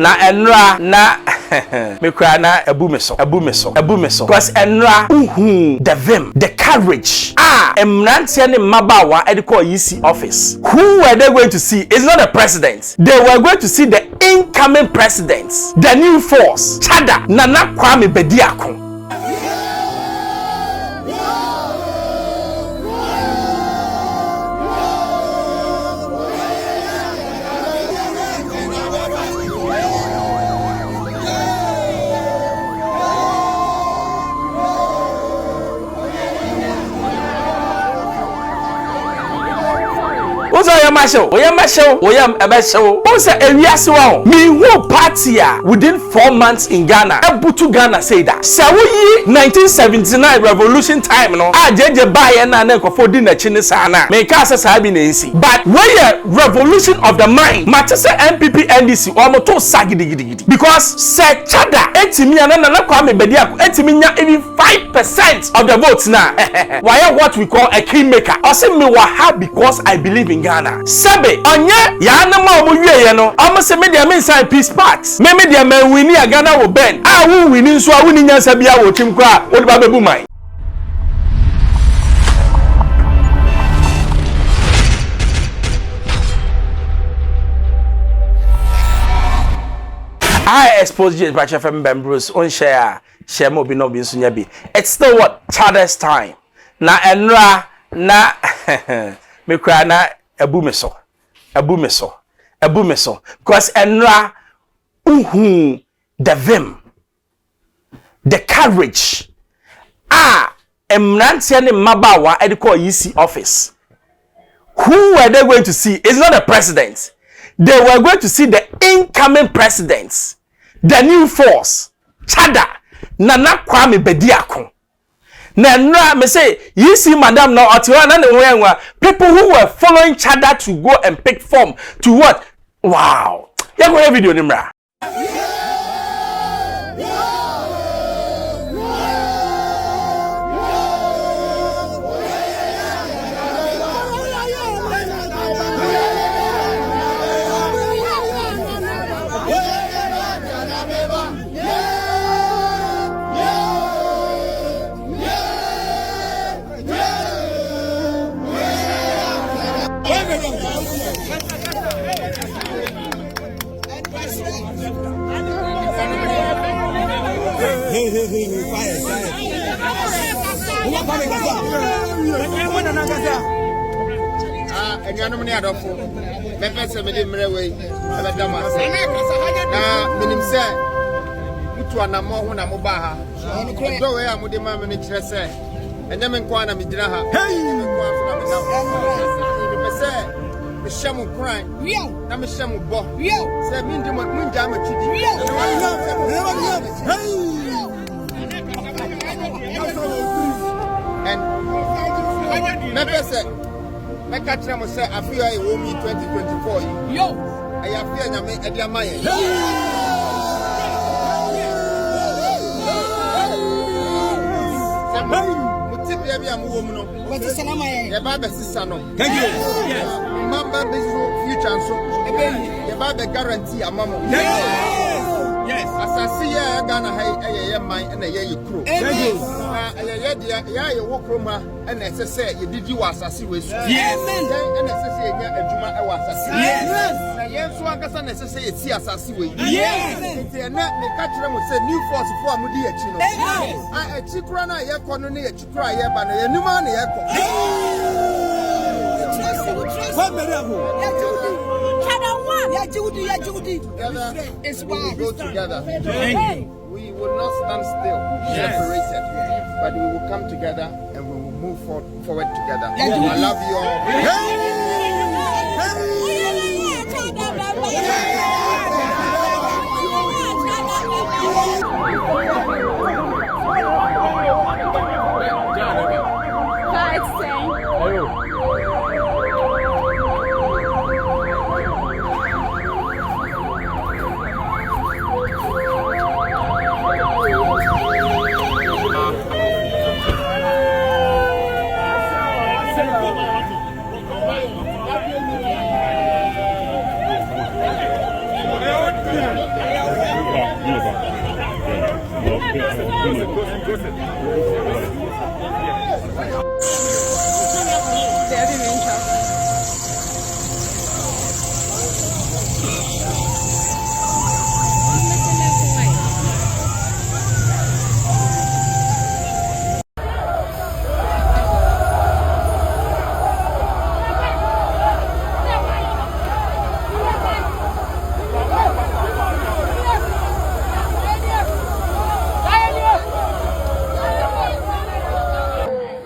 na enra na me kura na ebu me so because enra the vim the courage emrantia ne mabawa e de call EC office. Who were they going to see? It's not the president. They were going to see the incoming president, the new force, Chada Nana Kwame Bediako. Me who party within 4 months in Ghana. Ebutu Ghana say that. Sawi 1979 revolution time no. JJ buy na nkofo di na chini sana. Me ka say sabi na isi. But when revolution of the mind, matter say NPP NDC omo to sagidi because say Chada etimi na Kwame Bediako etimi nya even 5% of the votes now. Why what we call a kingmaker. I say me waha because I believe in Ghana. Sabe onye ya na ma omo wiye no. Omo say me dia me sign peace pact. Me dia me wini a Ghana wo ben. Wu wini nso a wuni nyansa bia wo tim kra. Wo ba bebu man. I expose you by FM Bembros on share mo bi no bi nso nya bi. It's still what Chada's time. Na enra na me kra na ebu me so because enra the vim the courage emrantia ne mabawa e de call EC office. Who were they going to see? It's not the president. They were going to see the incoming president, the new force, Chada Nana Kwame Bediako. Na me say you see madam now people who were following Chada to go and pick form to what? Wow. You go a video nimra. Enyano ni adofo me pese me de mrewe e be dama na minim se mutu anamo ho na mo ba ha do we amode ma me ne kire se enye me nko na me gyina ha me nko aso na me na pese me shemu kran na me shemu bo se mi ndi mo nja ma twidi and me pese I catch them say I feel I owe me 2024. Yo, I feel nyame e dia maye. Mutip ya bia mu wo mu no. What is na maye? Ya ba be sisa no. Thank you. Yes. Remember this future so. Ya ba be guarantee amamo. Yes. Yes. Asasi ya Ghana ha man na ye kro. Thank you. Ya dia ya ye wo kroma na esese ye didi wa asasi we so. Yes. Na esese ye nya adwuma e wa asasi. Yes. Na ye so akasa na esese ye si asasi we. Yes. Nti na me ka kire mo say new force for amudi ye chi no. A chi kura na ye ko no na ye chi kura ye ba na ye numa na ye ko. What be there go? Together, it's we go together. We will not stand still, separated, but we will come together and we will move forward together. I love you all.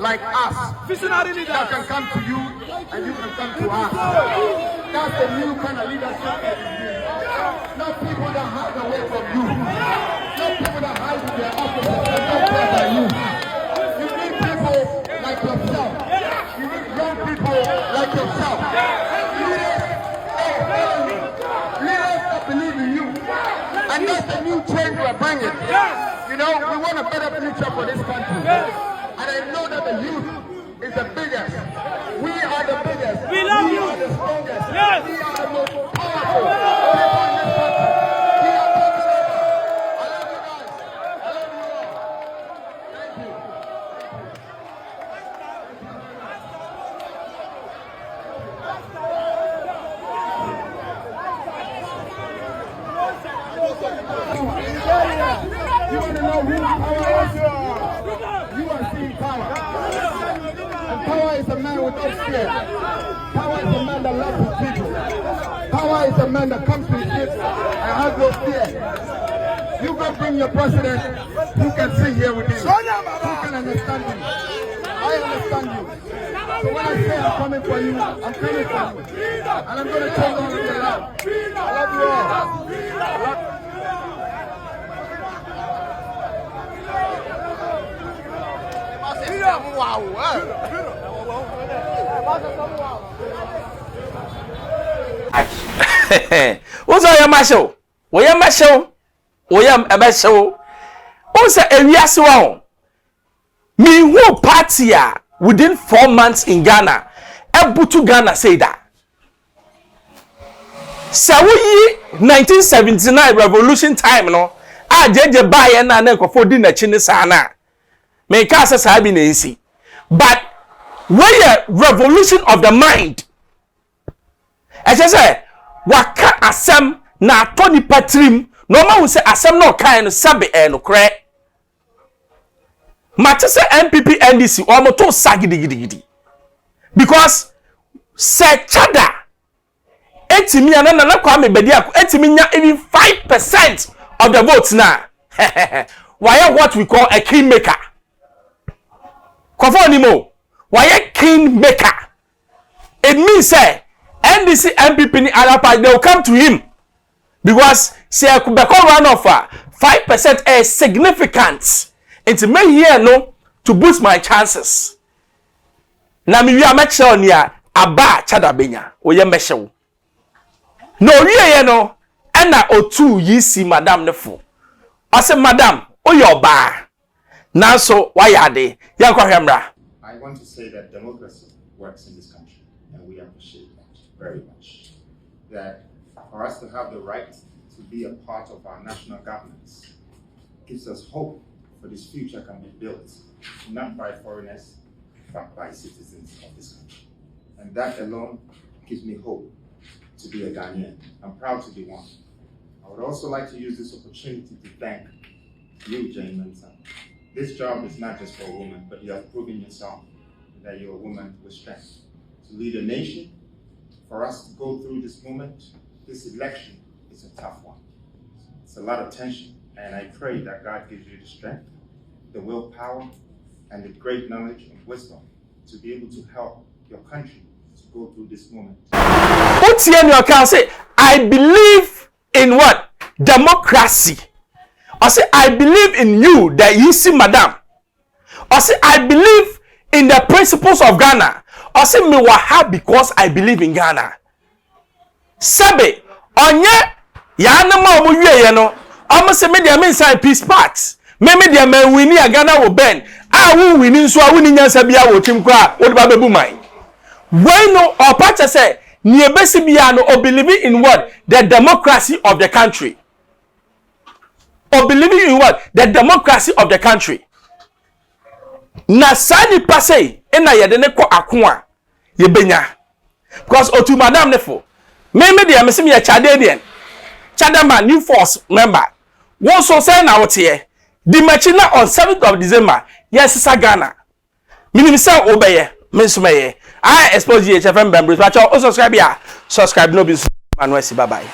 Like us, that can come to you and you can come to us. That's the new kind of leadership that we need. Not people that hide away from you. Not people that hide in their offices and don't care about you. You need people like yourself. You need young people like yourself. Leaders that believe in you. And that's the new change we're bringing. You know, we want a better future for this country. And I know that the youth is the biggest. We are the biggest. We love you. We are the strongest. Yes. We are the most powerful people in this country. We are the I love you guys. I love you all. Thank you. You want to know who power is? You are seeing power. And power is a man without fear. Power is a man that loves his people. Power is a man that comes to his people and has no fear. You go bring your president who can sit here with you. Who can understand you. I understand you. So when I say I'm coming for you, I'm coming for you. And I'm going to take all of your love. I love you all. What's all your marshal? We are marshal. We are a marshal. Also, a yes one. Me who party within 4 months in Ghana. Ebutu Ghana say that. Sawi 1979 revolution time no. A jeje buy na N.B.K di na chini sana. Me kasa sabi na isi. But where revolution of the mind. I say waka asem na atoni patrim no ma hu say asem no kan no sabe no kre. Mate say NPP NDC o mo to sagidigidi. Because se chada etimi ana na kwa me bedi akọ etimi nya even 5% of the votes na. Why what we call a kingmaker. Kofonimo, why a kingmaker? It means say NDC MPP ni other party they will come to him because say could become run off 5% is significant. It's me here no to boost my chances. Na mi wi make sure nia aba chada benya oye meshew. No wie no na otu yi si madam nefo. I say madam oyoba. Now so why are they? I want to say that democracy works in this country and we appreciate that very much. That for us to have the right to be a part of our national governments gives us hope for this future can be built, not by foreigners, but by citizens of this country. And that alone gives me hope to be a Ghanaian. I'm proud to be one. I would also like to use this opportunity to thank you, Jane Mensa. This job is not just for a woman, but you have proven yourself that you're a woman with strength. To lead a nation, for us to go through this moment, this election is a tough one. It's a lot of tension, and I pray that God gives you the strength, the willpower, and the great knowledge and wisdom to be able to help your country to go through this moment. What's here in your account? Say, I believe in what? Democracy. I say, I believe in you, that you see, madam. I say, I believe in the principles of Ghana. I say, me waha because I believe in Ghana. Sabe, onye ya na ma omu wie ye no. Omu se me dia me inside peace parts. Me dia me wini a Ghana wo ben. A wu wini nso a wuni nyansa bia wo tim kwa wo de ba bebu man. When no or pacha say, ni ebesi bia no or believe in what? The democracy of the country. or believing in what? The democracy of the country. Na sani pase ena yedene ko akwa ye benya. Because otu madam nefo. Me de amesi me Chadenian. Chadama new force member. Won so say na wote ye. Di machina on 7th of December. Yes sa Ghana. Minim say obeye. Me so meye. I expose GHFM members. But you subscribe ya. Subscribe no be Manuel. Bye bye.